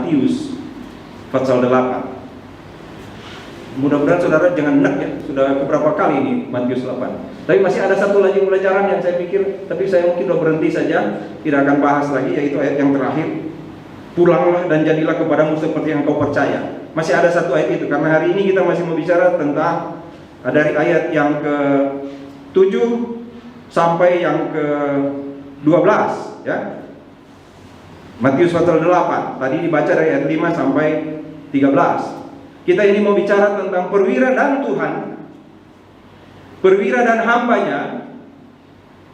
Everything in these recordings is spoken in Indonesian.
Matius pasal 8. Mudah-mudahan saudara jangan enak ya, sudah beberapa kali ini Matius 8. Tapi masih ada satu lagi pelajaran yang saya pikir, tapi saya mungkin sudah berhenti saja, tidak akan bahas lagi, yaitu ayat yang terakhir. Pulanglah dan jadilah kepadamu seperti yang kau percaya. Masih ada satu ayat itu, karena hari ini kita masih mau bicara tentang dari ayat yang ke-7 sampai yang ke-12 ya. Matius pasal 8. Tadi dibaca dari ayat 5 sampai 13. Kita ini mau bicara tentang perwira dan Tuhan, perwira dan hambanya,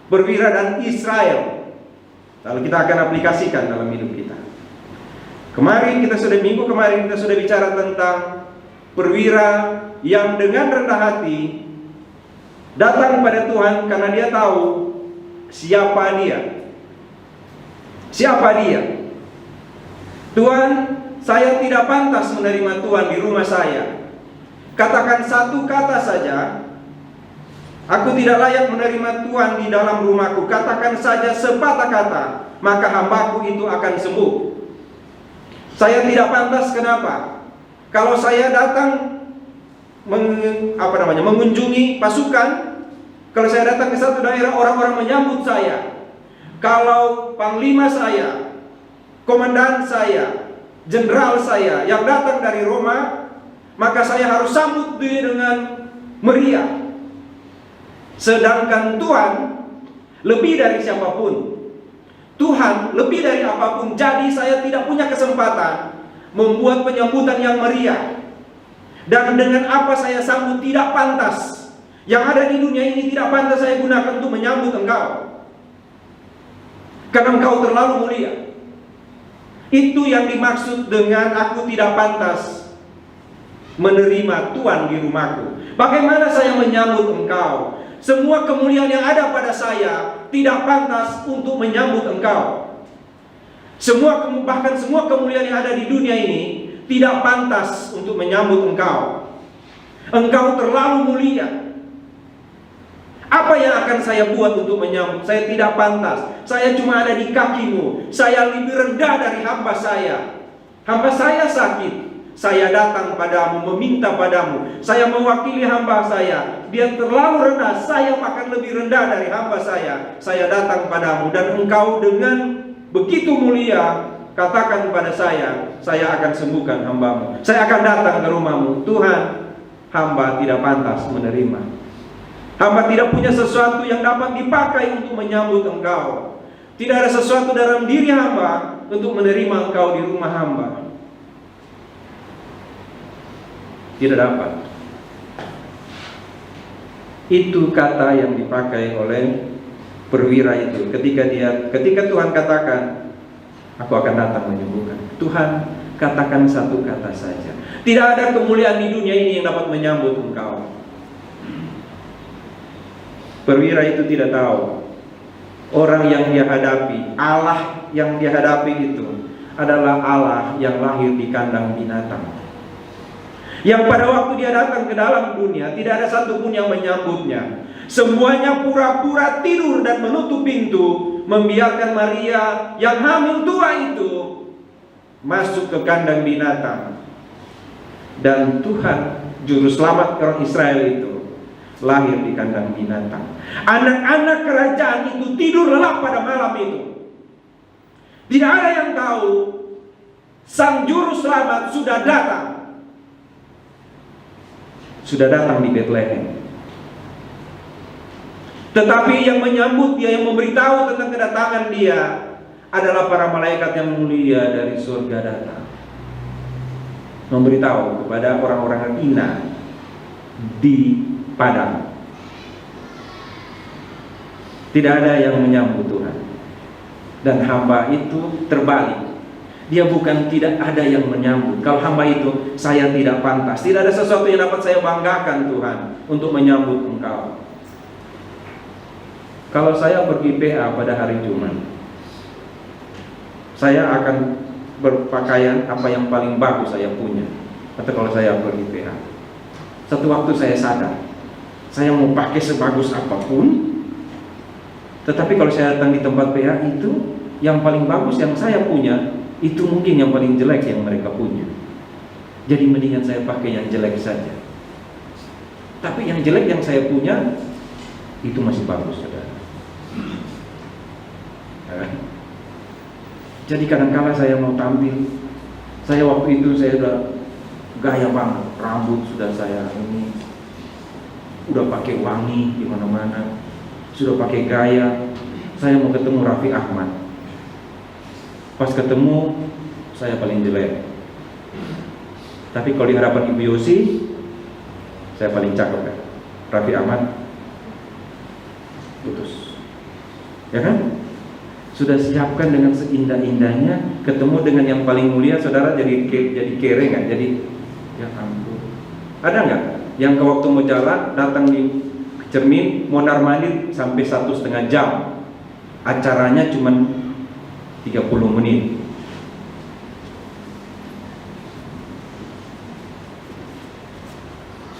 perwira dan Israel. Lalu kita akan aplikasikan dalam hidup kita. Minggu kemarin kita sudah bicara tentang perwira yang dengan rendah hati datang pada Tuhan karena dia tahu siapa dia. Siapa dia? Tuhan, saya tidak pantas menerima Tuhan di rumah saya. Katakan satu kata saja, aku tidak layak menerima Tuhan di dalam rumahku. Katakan saja sepatah kata, maka hambaku itu akan sembuh. Saya tidak pantas, kenapa? Kalau saya datang mengunjungi pasukan, kalau saya datang ke satu daerah, orang-orang menyambut saya. Kalau panglima saya, komandan saya, jenderal saya yang datang dari Roma, maka saya harus sambut dia dengan meriah. Sedangkan Tuhan lebih dari siapapun, Tuhan lebih dari apapun. Jadi saya tidak punya kesempatan membuat penyambutan yang meriah. Dan dengan apa saya sambut tidak pantas. Yang ada di dunia ini tidak pantas saya gunakan untuk menyambut engkau, karena engkau terlalu mulia. Itu yang dimaksud dengan aku tidak pantas menerima Tuhan di rumahku. Bagaimana saya menyambut engkau? Semua kemuliaan yang ada pada saya tidak pantas untuk menyambut engkau. Bahkan semua kemuliaan yang ada di dunia ini tidak pantas untuk menyambut engkau. Engkau terlalu mulia. Apa yang akan saya buat untuk menyambut? Saya tidak pantas. Saya cuma ada di kakimu. Saya lebih rendah dari hamba saya. Hamba saya sakit. Saya datang padamu, meminta padamu. Saya mewakili hamba saya. Dia terlalu rendah, saya akan lebih rendah dari hamba saya. Saya datang padamu, dan engkau dengan begitu mulia katakan kepada saya akan sembuhkan hambamu. Saya akan datang ke rumahmu. Tuhan, hamba tidak pantas menerima. Hamba tidak punya sesuatu yang dapat dipakai untuk menyambut engkau. Tidak ada sesuatu dalam diri hamba untuk menerima engkau di rumah hamba. Tidak dapat. Itu kata yang dipakai oleh perwira itu ketika Tuhan katakan, aku akan datang menyembuhkan. Tuhan, katakan satu kata saja. Tidak ada kemuliaan di dunia ini yang dapat menyambut engkau. Perwira itu tidak tahu orang yang dia hadapi, Allah yang dia hadapi itu adalah Allah yang lahir di kandang binatang, yang pada waktu dia datang ke dalam dunia tidak ada satupun yang menyambutnya. Semuanya pura-pura tidur dan menutup pintu, membiarkan Maria yang hamil tua itu masuk ke kandang binatang. Dan Tuhan juru selamat orang Israel itu lahir di kandang binatang. Anak-anak kerajaan itu tidur lelap pada malam itu. Tidak ada yang tahu sang juru selamat sudah datang. Sudah datang di Bethlehem. Tetapi yang menyambut dia, yang memberitahu tentang kedatangan dia adalah para malaikat yang mulia dari surga datang, memberitahu kepada orang-orang Ina di padang. Tidak ada yang menyambut Tuhan. Dan hamba itu terbalik. Dia bukan tidak ada yang menyambut. Kalau hamba itu, saya tidak pantas. Tidak ada sesuatu yang dapat saya banggakan Tuhan untuk menyambut engkau. Kalau saya pergi PA pada hari Jumat, saya akan berpakaian apa yang paling bagus saya punya. Atau kalau saya pergi PA, satu waktu saya sadar, saya mau pakai sebagus apapun, tetapi kalau saya datang di tempat PA itu, yang paling bagus yang saya punya Itu mungkin yang paling jelek yang mereka punya. Jadi mendingan saya pakai yang jelek saja. Tapi yang jelek yang saya punya itu masih bagus, saudara. Ya. Jadi kadang-kala saya mau tampil, saya waktu itu saya udah gaya banget, rambut sudah saya ini, udah pakai wangi di mana-mana, sudah pakai gaya. Saya mau ketemu Raffi Ahmad. Pas ketemu, saya paling jelek. Tapi kalau di hadapan Ibu Yosi, saya paling cakep kan. Raffi Ahmad putus. Ya kan? Sudah siapkan dengan seindah-indahnya, ketemu dengan yang paling mulia, saudara jadi kere nggak? Jadi ya ampun. Ada nggak yang ke waktu mau jalan datang di cermin mondar mandir sampai 1,5 jam? Acaranya cuma 30 menit.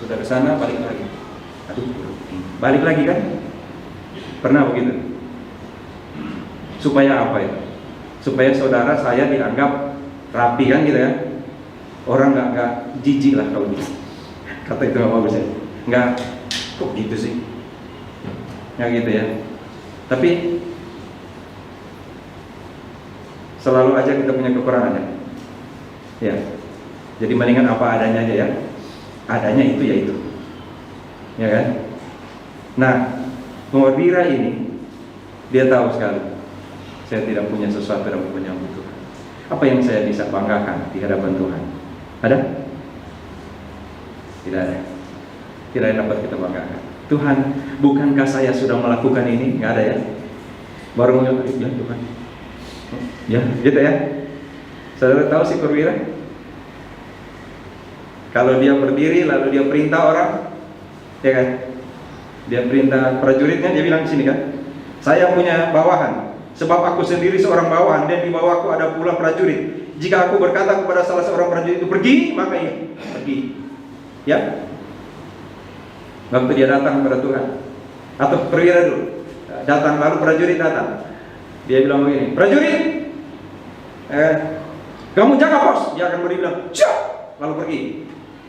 Sudah ke sana balik lagi. Aduh, balik lagi kan? Pernah begitu? Supaya apa ya? Supaya saudara saya dianggap rapi kan gitu ya? Orang nggak jijik lah kalau gitu. Kata itu nggak bagus ya? Nggak, kok gitu sih? Nggak gitu ya? Tapi selalu aja kita punya kekurangannya. Ya. Jadi mendingan apa adanya aja ya. Adanya itu ya itu. Ya kan? Nah, Pengwira ini dia tahu sekali saya tidak punya sesuatu yang menyambut Tuhan. Apa yang saya bisa banggakan di hadapan Tuhan? Ada? Tidak ada. Tidak ada dapat kita banggakan. Tuhan, bukankah saya sudah melakukan ini? Nggak ada ya? Baru ya Tuhan. Ya, gitu ya. Saudara tahu si perwira? Kalau dia berdiri lalu dia perintah orang, ya kan? Dia perintah prajuritnya, dia bilang di sini kan, saya punya bawahan, sebab aku sendiri seorang bawahan dan di bawahku ada pula prajurit. Jika aku berkata kepada salah seorang prajurit itu pergi, maka ia pergi. Ya. Waktu dia datang kepada Tuhan, atau perwira dulu datang, lalu prajurit datang. Dia bilang begini, prajurit, kamu jaga pos. Dia akan bilang, siap, lalu pergi.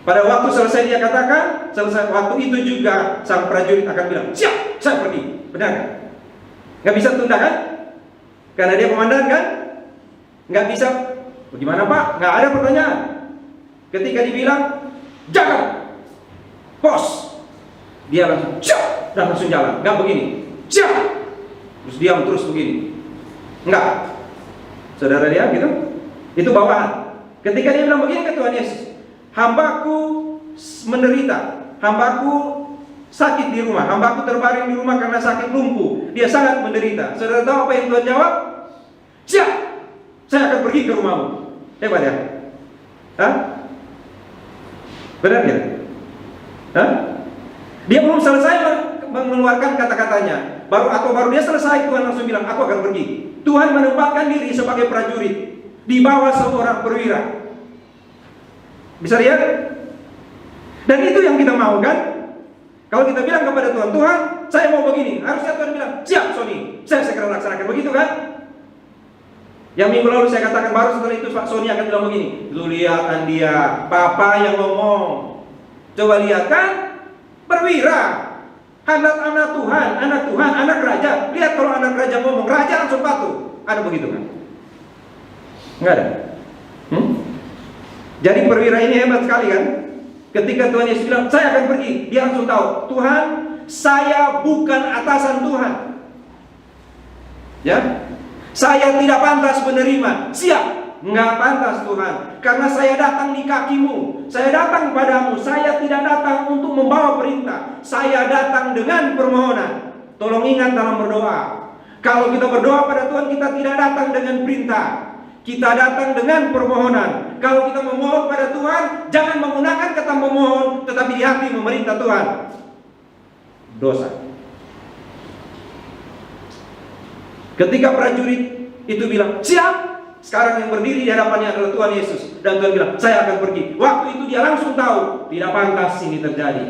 Pada waktu selesai dia katakan, selesai waktu itu juga sang prajurit akan bilang, siap, saya pergi. Benar kan? Nggak bisa tunda kan? Karena dia komandan kan? Nggak bisa. Bagaimana Pak? Nggak ada pertanyaan. Ketika dibilang, jaga pos, dia langsung siap dan langsung jalan. Nggak begini, siap, terus diam terus begini. Nggak. Saudara lihat gitu? Itu bawahan. Ketika dia bilang begini ke Tuhan Yesus, hambaku menderita, hambaku sakit di rumah, hambaku terbaring di rumah karena sakit lumpuh, dia sangat menderita. Saudara tahu apa yang Tuhan jawab? Siap, saya akan pergi ke rumahmu. Hebat ya? Hah? Benar ya? Hah? Dia belum selesai mengeluarkan kata-katanya, baru dia selesai, Tuhan langsung bilang, aku akan pergi. Tuhan menempatkan diri sebagai prajurit di bawah seorang perwira. Bisa lihat? Dan itu yang kita mau kan? Kalau kita bilang kepada Tuhan, Tuhan, saya mau begini, harusnya Tuhan bilang, siap Sony, saya segera laksanakan. Begitu kan? Yang minggu lalu saya katakan, baru setelah itu Pak Sony akan bilang begini, lu lihat Andia, Papa yang ngomong. Coba lihat kan? Perwira, anak Tuhan, anak raja. Lihat kalau anak raja ngomong, raja langsung patuh. Ada begitu kan? Enggak ada. Jadi perwira ini hebat sekali kan? Ketika Tuhan Yesus bilang, saya akan pergi, dia langsung tahu, Tuhan, saya bukan atasan Tuhan. Ya, saya tidak pantas menerima. Siap, nggak pantas Tuhan, karena saya datang di kakimu, saya datang padamu, saya tidak datang untuk membawa perintah, saya datang dengan permohonan. Tolong ingat dalam berdoa, kalau kita berdoa pada Tuhan, kita tidak datang dengan perintah, kita datang dengan permohonan. Kalau kita memohon pada Tuhan, jangan menggunakan kata memohon, tetapi di hati memerintah Tuhan. Dosa. Ketika prajurit itu bilang, siap, sekarang yang berdiri di hadapannya adalah Tuhan Yesus. Dan Tuhan bilang, saya akan pergi. Waktu itu dia langsung tahu, tidak pantas ini terjadi.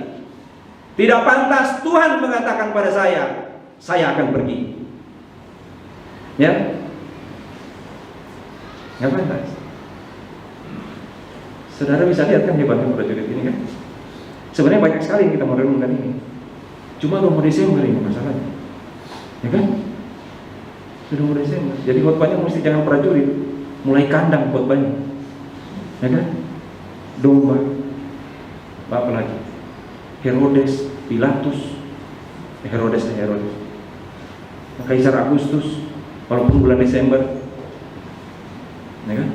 Tidak pantas Tuhan mengatakan pada saya akan pergi. Ya. Nggak pantas. Saudara bisa lihat kan hebatnya prajurit ini kan? Sebenarnya banyak sekali yang kita mau renungkan ini. Cuma udah mau Desember ini masalahnya, ya kan? Sudah mau Desember, jadi khotbahnya mesti jangan prajurit, mulai kandang khotbahnya, ya kan? Domba, apa lagi? Herodes, Pilatus, Herodes, Kaisar Agustus, walaupun bulan Desember, ya kan?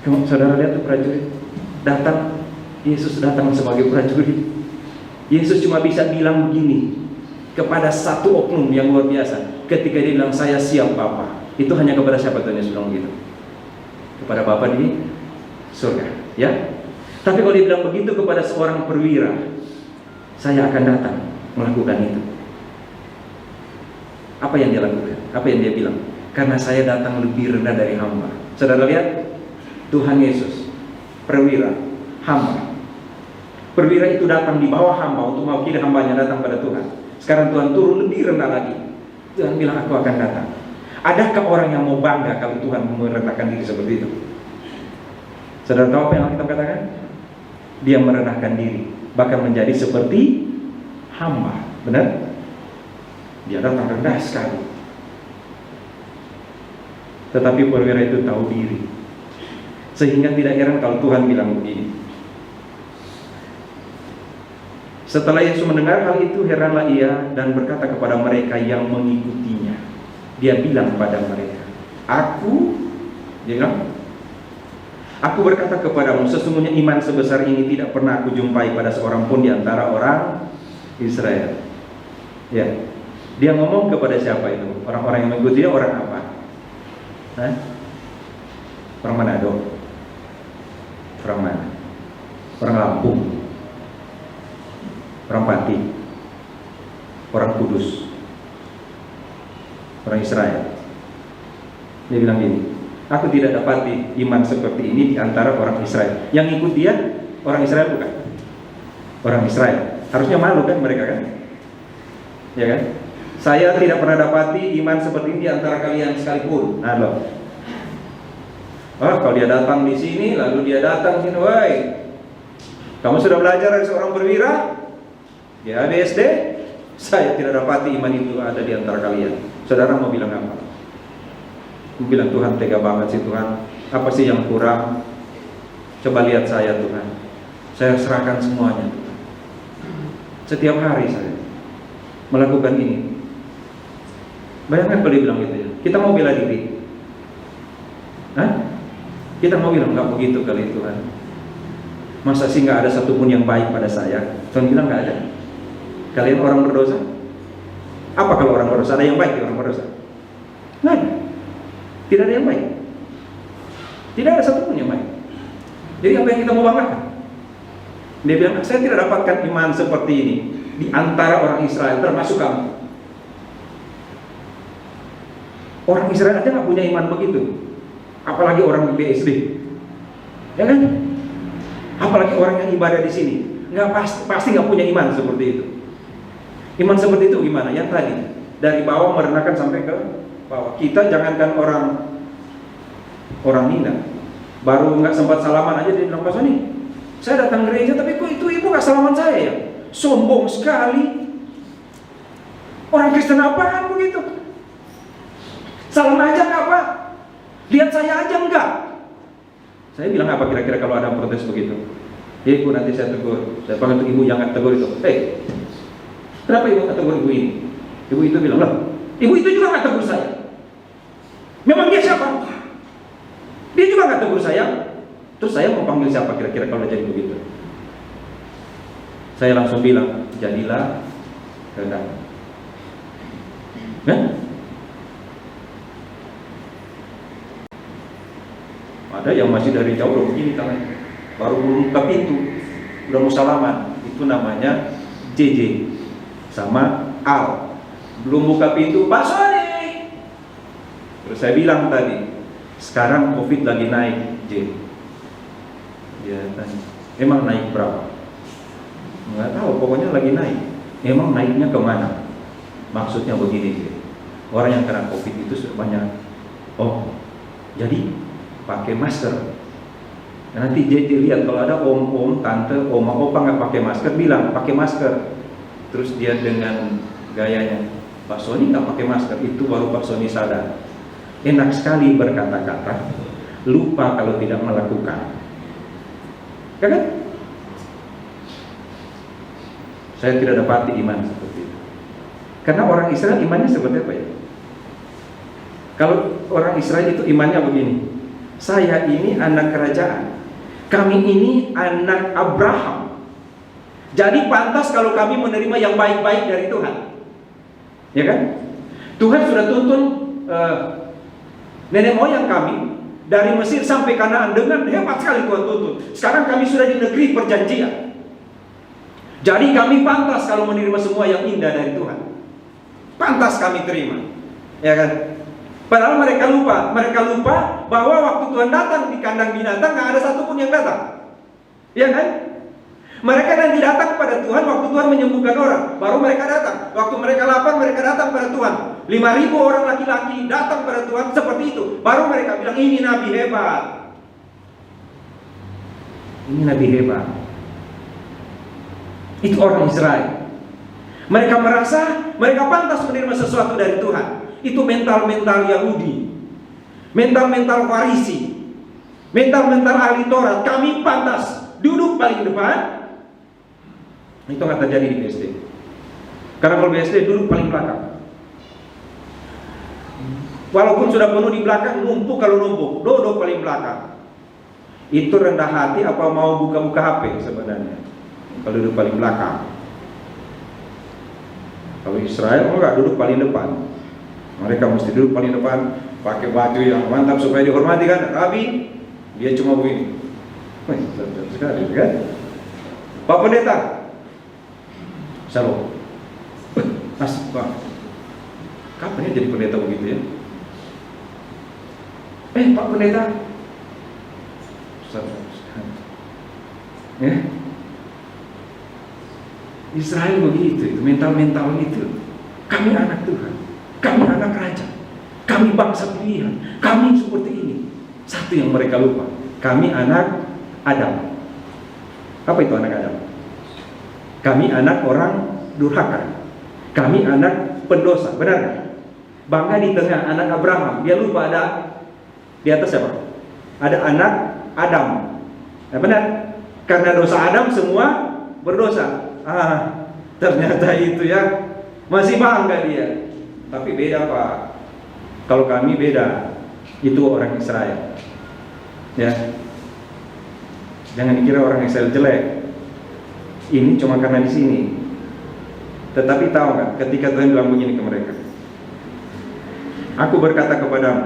Kalau saudara lihat tuh prajurit datang, Yesus datang sebagai prajurit. Yesus cuma bisa bilang begini kepada satu oknum yang luar biasa. Ketika dia bilang saya siap Bapa, itu hanya kepada siapa Tuhan Yesus bilang begitu? Kepada Bapa di surga, ya. Tapi kalau dia bilang begitu kepada seorang perwira, saya akan datang melakukan itu. Apa yang dia lakukan? Apa yang dia bilang? Karena saya datang lebih rendah dari hamba. Saudara lihat, Tuhan Yesus, perwira, hamba. Perwira itu datang di bawah hamba untuk mewakili hambanya datang pada Tuhan. Sekarang Tuhan turun lebih rendah lagi. Tuhan bilang aku akan datang. Adakah orang yang mau bangga kalau Tuhan merendahkan diri seperti itu? Saudara tahu apa yang kita katakan? Dia merendahkan diri, bahkan menjadi seperti hamba. Benar? Dia datang rendah sekali. Tetapi perwira itu tahu diri, sehingga tidak heran kalau Tuhan bilang begini. Setelah Yesus mendengar hal itu, heranlah ia dan berkata kepada mereka yang mengikutinya. Dia bilang kepada mereka, dia bilang, aku berkata kepadamu, sesungguhnya iman sebesar ini tidak pernah aku jumpai pada seorang pun di antara orang Israel. Ya, dia ngomong kepada siapa itu? Orang-orang yang mengikuti dia orang apa? Hah? Orang Manado? Orang mana? Orang Lampung? Orang Pati? Orang Kudus? Orang Israel? Dia bilang gini, aku tidak dapati iman seperti ini di antara orang Israel. Yang ikut dia orang Israel bukan? Orang Israel. Harusnya malu kan mereka kan? Ya kan? Saya tidak pernah dapati iman seperti ini di antara kalian sekalipun. Nah loh. Oh, kalau dia datang di sini, lalu dia datang sini, woi, kamu sudah belajar dari seorang perwira? Ya, BSD. Saya tidak dapati iman itu ada di antara kalian. Saudara mau bilang apa? Mau bilang Tuhan tega banget sih Tuhan. Apa sih yang kurang? Coba lihat saya Tuhan. Saya serahkan semuanya Tuhan. Setiap hari saya melakukan ini. Bayangkan kalau dia bilang gitu ya. Kita mau bela diri. Hah? Kita mau bilang nggak begitu kali Tuhan. Masa sih nggak ada satupun yang baik pada saya? Tuhan bilang nggak ada. Kalian orang berdosa? Apa kalau orang berdosa? Ada yang baik di orang berdosa? Nggak ada. Tidak ada yang baik. Tidak ada satupun yang baik. Jadi apa yang kita mau banggakan? Dia bilang, saya tidak dapatkan iman seperti ini di antara orang Israel, termasuk kamu. Orang Israel aja nggak punya iman begitu, apalagi orang di BSD, ya kan? Apalagi orang yang ibadah di sini, nggak pasti nggak punya iman seperti itu. Iman seperti itu gimana? Yang tadi dari bawah merendahkan sampai ke bawah. Kita jangankan orang Minang, baru nggak sempat salaman aja dia bilang, Pak Soni, saya datang gereja tapi kok itu ibu nggak salaman saya ya? Sombong sekali. Orang Kristen apaan begitu? Salam aja nggak Pak? Lihat saya aja enggak? Saya bilang apa kira-kira kalau ada protes begitu? Ya ibu nanti saya tegur. Saya panggil ibu jangan tegur itu. Hei, kenapa ibu nggak tegur ibu ini? Ibu itu bilang, lah, ibu itu juga nggak tegur saya. Memang dia siapa? Dia juga nggak tegur saya. Terus saya mau panggil siapa kira-kira kalau jadi begitu? Saya langsung bilang, jadilah rendah. Nah, ada yang masih dari jauh udah begini tangannya, baru buka pintu, udah mau salaman. Itu namanya JJ sama Al. Belum buka pintu, Pak Soni. Terus saya bilang tadi, sekarang COVID lagi naik, J. Dia tanya, emang naik berapa? Nggak tahu, pokoknya lagi naik. Emang naiknya kemana? Maksudnya begini, J. Orang yang kena COVID itu banyak. Oh, Jadi pakai masker. Nanti JJ lihat kalau ada om-om, tante, oma, opa nggak pakai masker, bilang pakai masker. Terus dia dengan gayanya, Pak Sony nggak pakai masker, itu baru Pak Sony sadar. Enak sekali berkata-kata, lupa kalau tidak melakukan. Ya kan? Saya tidak dapati iman seperti itu. Karena orang Israel imannya seperti apa ya? Kalau orang Israel itu imannya begini, saya ini anak kerajaan, kami ini anak Abraham. Jadi pantas kalau kami menerima yang baik-baik dari Tuhan. Ya kan? Tuhan sudah tuntun nenek moyang kami dari Mesir sampai Kanaan dengan hebat sekali Tuhan tuntun. Sekarang kami sudah di negeri perjanjian. Jadi kami pantas kalau menerima semua yang indah dari Tuhan. Pantas kami terima. Ya kan? Padahal mereka lupa bahwa waktu Tuhan datang di kandang binatang nggak ada satupun yang datang. Ya kan? Mereka nanti datang pada Tuhan waktu Tuhan menyembuhkan orang, baru mereka datang. Waktu mereka lapar, mereka datang pada Tuhan. 5.000 orang laki-laki datang pada Tuhan seperti itu. Baru mereka bilang, ini nabi hebat. Ini nabi hebat. Itu orang Israel. Mereka merasa mereka pantas menerima sesuatu dari Tuhan. Itu mental-mental Yahudi, mental-mental Farisi, mental-mental ahli Taurat. Kami pantas duduk paling depan. Itu nggak terjadi di BSD. Karena kalau BSD duduk paling belakang. Walaupun sudah penuh di belakang, numpuk kalau numpuk, duduk paling belakang. Itu rendah hati apa mau buka-buka HP sebenarnya? Kalau duduk paling belakang. Kalau Israel enggak, duduk paling depan. Mereka mesti duduk paling depan, pakai baju yang mantap supaya dihormati kan. Rabi, dia cuma begini. Wih, sekali kan? Pak Pendeta, Shalom. Asik Pak. Kapan ya jadi pendeta begitu ya? Pak Pendeta. Ya. Israel begitu, itu mental-mental itu. Kami anak Tuhan, kami anak raja, kami bangsa pilihan, kami seperti ini. Satu yang mereka lupa, kami anak Adam. Apa itu anak Adam? Kami anak orang durhaka, kami anak pendosa, benar kan? Bangga di tengah anak Abraham, dia lupa ada di atas siapa? Ada anak Adam. Nah, benar? Karena dosa Adam semua berdosa. Ternyata itu ya, masih bangga dia. Tapi beda Pak. Kalau kami beda. Itu orang Israel. Ya. Jangan dikira orang Israel jelek. Ini cuma karena di sini. Tetapi tahu nggak, ketika Tuhan bilang begini ke mereka, aku berkata kepadamu,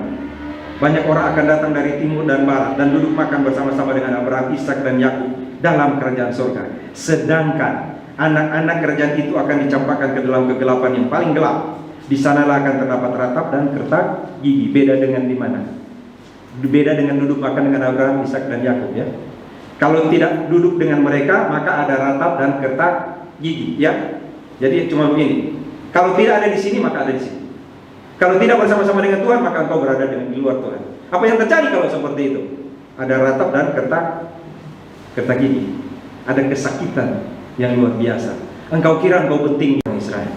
banyak orang akan datang dari timur dan barat dan duduk makan bersama-sama dengan Abraham, Ishak dan Yakub dalam kerajaan surga. Sedangkan anak-anak kerajaan itu akan dicampakkan ke dalam kegelapan yang paling gelap. Di sanalah akan terdapat ratap dan kertak gigi. Beda dengan di mana? Beda dengan duduk makan dengan Abraham, Ishak dan Yakub ya. Kalau tidak duduk dengan mereka, maka ada ratap dan kertak gigi ya. Jadi cuma begini. Kalau tidak ada di sini, maka ada di sini. Kalau tidak bersama-sama dengan Tuhan, maka engkau berada di luar Tuhan. Apa yang terjadi kalau seperti itu? Ada ratap dan kertak gigi. Ada kesakitan yang luar biasa. Engkau kira engkau penting di Israel.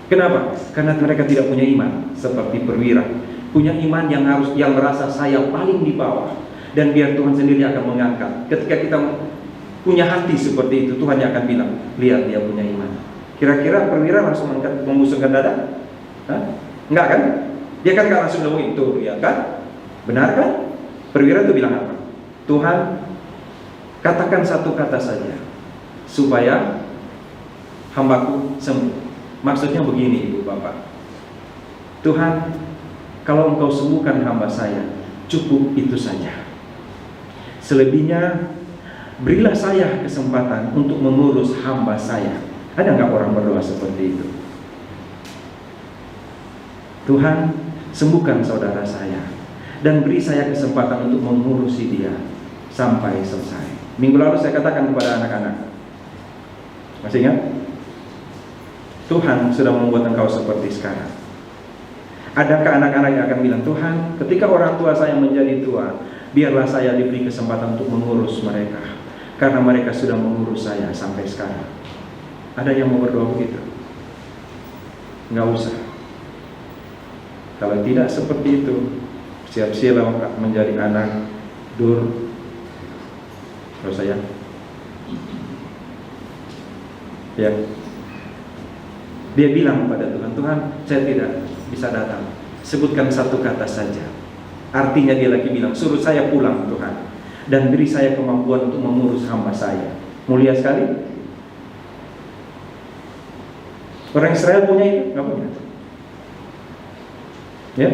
Kenapa? Karena mereka tidak punya iman seperti perwira. Punya iman yang merasa saya paling di bawah, dan biar Tuhan sendiri akan mengangkat. Ketika kita punya hati seperti itu, Tuhan yang akan bilang, lihat dia punya iman. Kira-kira perwira langsung membusungkan dada? Enggak kan? Dia kan gak langsung ngomong itu, ya kan? Benar kan? Perwira itu bilang apa? Tuhan, katakan satu kata saja supaya hambaku sembuh. Maksudnya begini Ibu Bapak, Tuhan, kalau engkau sembuhkan hamba saya, cukup itu saja. Selebihnya berilah saya kesempatan untuk mengurus hamba saya. Ada nggak orang berdoa seperti itu? Tuhan, sembuhkan saudara saya dan beri saya kesempatan untuk mengurusi dia sampai selesai. Minggu lalu saya katakan kepada anak-anak, masih ingat? Tuhan sudah membuat engkau seperti sekarang. Adakah anak-anak yang akan bilang, Tuhan, ketika orang tua saya menjadi tua, biarlah saya diberi kesempatan untuk mengurus mereka, karena mereka sudah mengurus saya sampai sekarang. Ada yang mau berdoa begitu? Nggak usah. Kalau tidak seperti itu, siap-siap menjadi anak dur. Kalau saya, ya, dia bilang pada Tuhan, Tuhan, saya tidak bisa datang. Sebutkan satu kata saja. Artinya dia lagi bilang, suruh saya pulang Tuhan, dan beri saya kemampuan untuk mengurus hamba saya. Mulia sekali. Orang Israel punya itu? Nggak punya. Ya,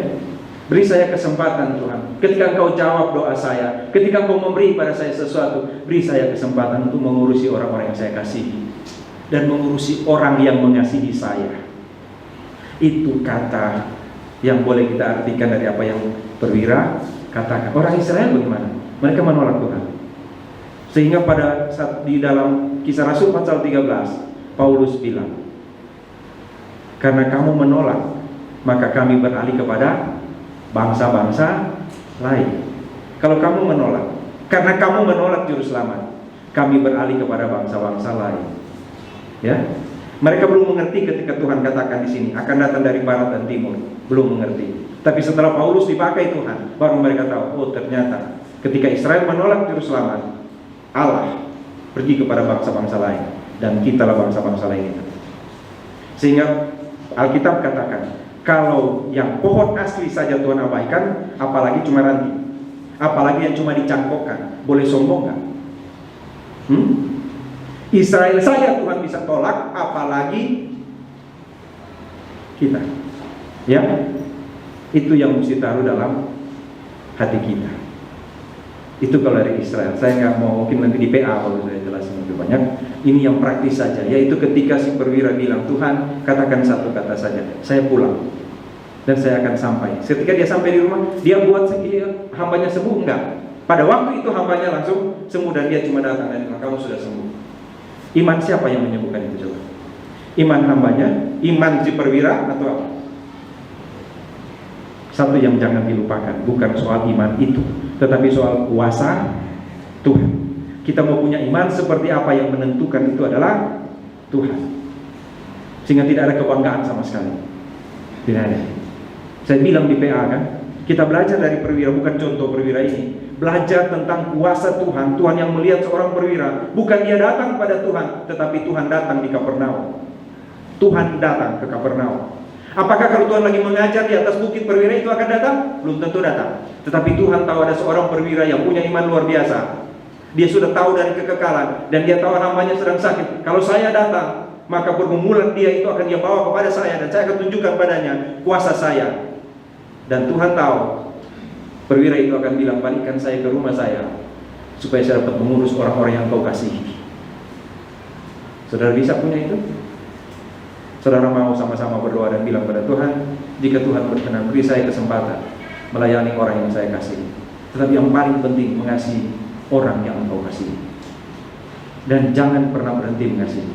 beri saya kesempatan Tuhan. Ketika Engkau jawab doa saya, ketika Engkau memberi pada saya sesuatu, beri saya kesempatan untuk mengurusi orang-orang yang saya kasihi dan mengurusi orang yang mengasihi saya. Itu kata yang boleh kita artikan dari apa yang perwira katakan. Orang Israel bagaimana? Mereka menolak Tuhan. Sehingga pada saat di dalam Kisah Rasul pasal 13, Paulus bilang, karena kamu menolak, maka kami beralih kepada bangsa-bangsa lain. Kalau kamu menolak, karena kamu menolak juru selamat, kami beralih kepada bangsa-bangsa lain. Ya, mereka belum mengerti ketika Tuhan katakan di sini akan datang dari barat dan timur, belum mengerti. Tapi setelah Paulus dipakai Tuhan, baru mereka tahu, oh ternyata ketika Israel menolak juru selamat, Allah pergi kepada bangsa-bangsa lain, dan kitalah bangsa-bangsa lain itu. Sehingga Alkitab katakan, kalau yang pohon asli saja Tuhan abaikan, apalagi cuma ranting, apalagi yang cuma dicangkokkan, boleh sombong kan? Israel saja Tuhan bisa tolak, apalagi kita. Ya, itu yang mesti taruh dalam hati kita. Itu kalau dari Israel. Saya nggak mau, mungkin nanti di PA kalau saya jelasin lebih banyak. Ini yang praktis saja, yaitu ketika si perwira bilang, Tuhan, katakan satu kata saja, saya pulang dan saya akan sampai. Ketika dia sampai di rumah, dia buat hambanya sembuh? Enggak. Pada waktu itu hambanya langsung sembuh, dan dia cuma datang dan bilang, kamu sudah sembuh. Iman siapa yang menyembuhkan itu coba? Iman hambanya, iman si perwira, atau apa? Satu yang jangan dilupakan, bukan soal iman itu, tetapi soal kuasa Tuhan. Kita mau punya iman seperti apa, yang menentukan itu adalah Tuhan. Sehingga tidak ada kebanggaan sama sekali. Tidak ada. Saya bilang di PA kan, kita belajar dari perwira, bukan contoh perwira ini. Belajar tentang kuasa Tuhan. Tuhan yang melihat seorang perwira, bukan dia datang pada Tuhan, tetapi Tuhan datang di Kapernaum. Tuhan datang ke Kapernaum. Apakah kalau Tuhan lagi mengajar di atas bukit, perwira itu akan datang? Belum tentu datang. Tetapi Tuhan tahu ada seorang perwira yang punya iman luar biasa. Dia sudah tahu dari kekekalan, dan dia tahu hambanya sedang sakit. Kalau saya datang, maka pergumulan dia itu akan dia bawa kepada saya, dan saya akan tunjukkan padanya kuasa saya. Dan Tuhan tahu perwira itu akan bilang, balikkan saya ke rumah saya, supaya saya dapat mengurus orang-orang yang kau kasihi. Saudara bisa punya itu? Saudara mau sama-sama berdoa dan bilang pada Tuhan, jika Tuhan berkenan, beri saya kesempatan melayani orang yang saya kasihi. Tetapi yang paling penting, mengasihi orang yang engkau kasihi. Dan jangan pernah berhenti mengasihi.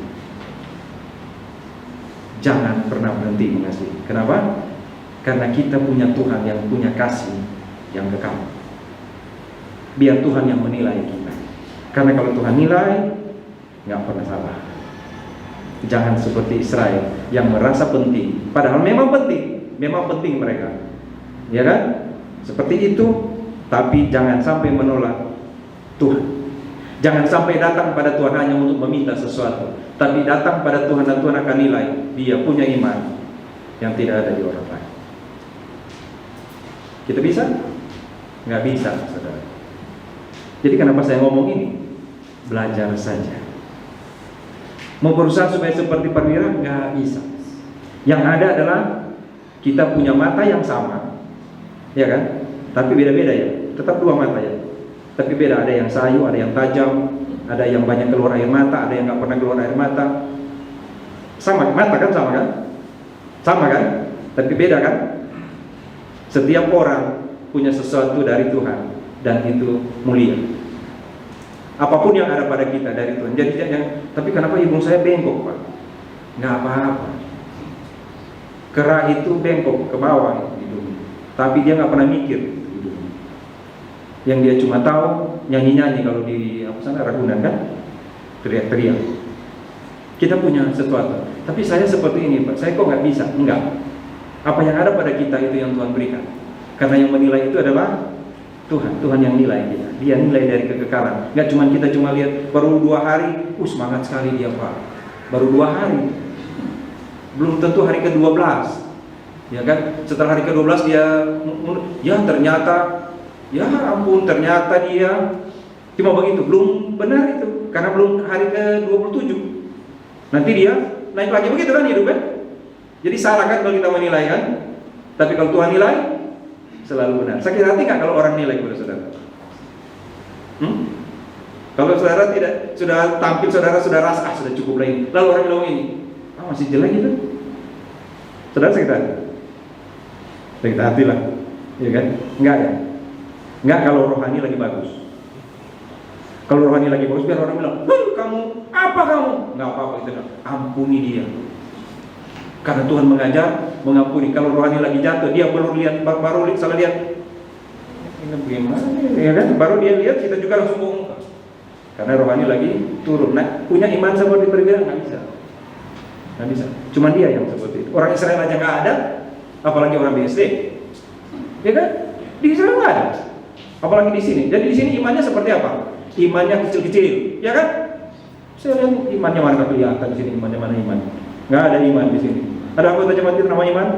Jangan pernah berhenti mengasihi. Kenapa? Karena kita punya Tuhan yang punya kasih yang kekal. Biar Tuhan yang menilai kita. Karena kalau Tuhan nilai, nggak pernah salah. Jangan seperti Israel yang merasa penting, padahal memang penting mereka, ya kan? Seperti itu, tapi jangan sampai menolak Tuhan. Jangan sampai datang pada Tuhan hanya untuk meminta sesuatu, tapi datang pada Tuhan dan Tuhan akan nilai dia punya iman yang tidak ada di orang lain. Kita bisa? Nggak bisa, saudara. Jadi kenapa saya ngomong ini? Belajar saja. Mau berusaha supaya seperti perwira? Nggak bisa. Yang ada adalah kita punya mata yang sama, ya kan? Tapi beda-beda ya. Tetap dua mata ya. Tapi beda, ada yang sayu, ada yang tajam, ada yang banyak keluar air mata, ada yang nggak pernah keluar air mata. Sama, mata kan sama kan? Sama kan? Tapi beda kan? Setiap orang punya sesuatu dari Tuhan, dan itu mulia. Apapun yang ada pada kita dari Tuhan. Jadi tapi kenapa hidung saya bengkok, Pak? Nggak apa-apa. Kera itu bengkok ke bawah. tapi dia nggak pernah mikir. Yang dia cuma tahu nyanyi-nyanyi kalau di sana Ragunan kan, teriak-teriak. Kita punya sesuatu, tapi saya seperti ini Pak, saya kok nggak bisa? Enggak. Apa yang ada pada kita itu yang Tuhan berikan. Karena yang menilai itu adalah Tuhan. Tuhan yang nilai kita. Dia nilai dari kekekalan. Nggak cuma kita cuma lihat baru 2 hari, semangat sekali dia Pak. Baru 2 hari. Belum tentu hari ke-12. Ya kan? Setelah hari ke-12 dia, ya ternyata, ya ampun, ternyata dia cuma begitu. Belum benar itu, karena belum hari ke-27. Nanti dia naik lagi, begitu kan hidupnya. Jadi salah kan kalau kita menilai kan. Tapi kalau Tuhan nilai selalu benar. Sakit hati nggak kalau orang nilai kepada saudara? Kalau saudara tidak, sudah tampil saudara sudah rasa sudah cukup lagi, lalu orang bilang ini masih jelek gitu, saudara sakit hati? Sakit hati lah, ya kan? Enggak ya? Enggak kalau rohani lagi bagus. Kalau rohani lagi bagus biar orang bilang, kamu apa kamu? Enggak apa-apa itu, ampuni dia. Karena Tuhan mengajar mengampuni. Kalau rohani lagi jatuh, dia baru salah lihat. Ini bagaimana? Ya kan? Baru dia lihat, kita juga langsung bongkar. Karena rohani lagi turun. Nah, punya iman seperti perwira nggak bisa. Nggak bisa. Cuma dia yang seperti itu. Orang Israel aja nggak ada, apalagi orang BSD. Ya kan? Di Israel nggak ada. Apalagi di sini. Jadi di sini imannya seperti apa? Imannya kecil-kecil, ya kan? Saya lihat imannya mana kelihatan di sini, imannya mana iman? Nggak ada iman di sini. Ada anggota jemaat itu nama iman?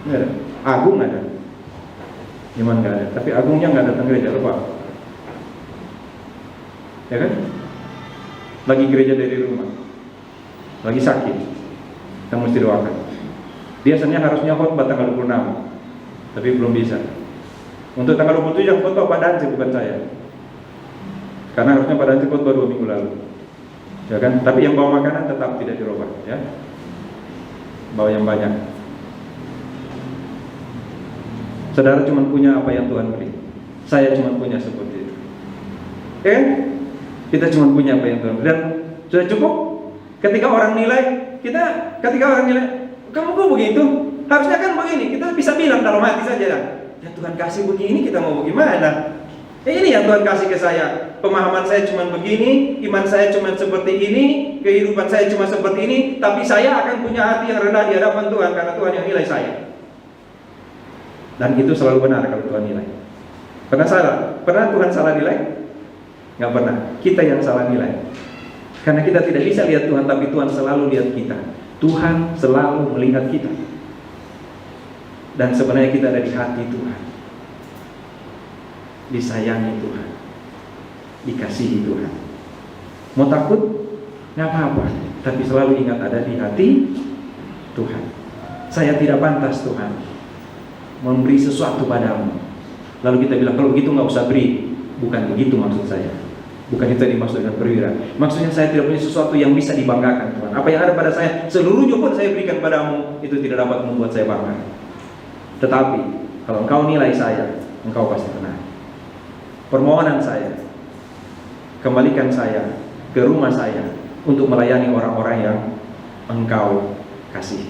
Nggak ada. Agung nggak ada. Iman nggak ada. Tapi agungnya nggak datang gereja, lupa. Ya kan? Lagi gereja dari rumah, lagi sakit, kita mesti doakan. Biasanya harusnya khotbah tanggal 26, tapi belum bisa. Untuk tanggal 27 yang khotbah Pak Danci, bukan saya. Karena harusnya Pak Danci khotbah 2 minggu lalu, ya kan? Tapi yang bawa makanan tetap tidak dirubah, ya. Bawa yang banyak. Saudara cuma punya apa yang Tuhan beri. Saya cuma punya seperti itu. Kita cuma punya apa yang Tuhan beri. Dan sudah cukup. Ketika orang nilai, kamu kok begitu? Harusnya kan begini. Kita bisa bilang dalam hati saja, ya Tuhan kasih begini, kita mau bagaimana? Ini yang Tuhan kasih ke saya. Pemahaman saya cuma begini, iman saya cuma seperti ini, kehidupan saya cuma seperti ini, tapi saya akan punya hati yang rendah di hadapan Tuhan karena Tuhan yang nilai saya. Dan itu selalu benar kalau Tuhan nilai. Pernah salah? Pernah Tuhan salah nilai? Nggak pernah. Kita yang salah nilai. Karena kita tidak bisa lihat Tuhan, tapi Tuhan selalu lihat kita. Tuhan selalu melihat kita. Dan sebenarnya kita ada di hati Tuhan. Disayangi Tuhan, dikasihi Tuhan. Mau takut? Nggak apa-apa. Tapi selalu ingat ada di hati Tuhan. Saya tidak pantas Tuhan memberi sesuatu padamu. Lalu kita bilang kalau begitu nggak usah beri. Bukan begitu maksud saya. Bukan itu yang dimaksud dengan perwira. Maksudnya saya tidak punya sesuatu yang bisa dibanggakan Tuhan. Apa yang ada pada saya, seluruhnya pun saya berikan padamu, itu tidak dapat membuat saya bangga. Tetapi kalau engkau nilai saya, engkau pasti tenang. Permohonan saya, kembalikan saya ke rumah saya untuk melayani orang-orang yang engkau kasih.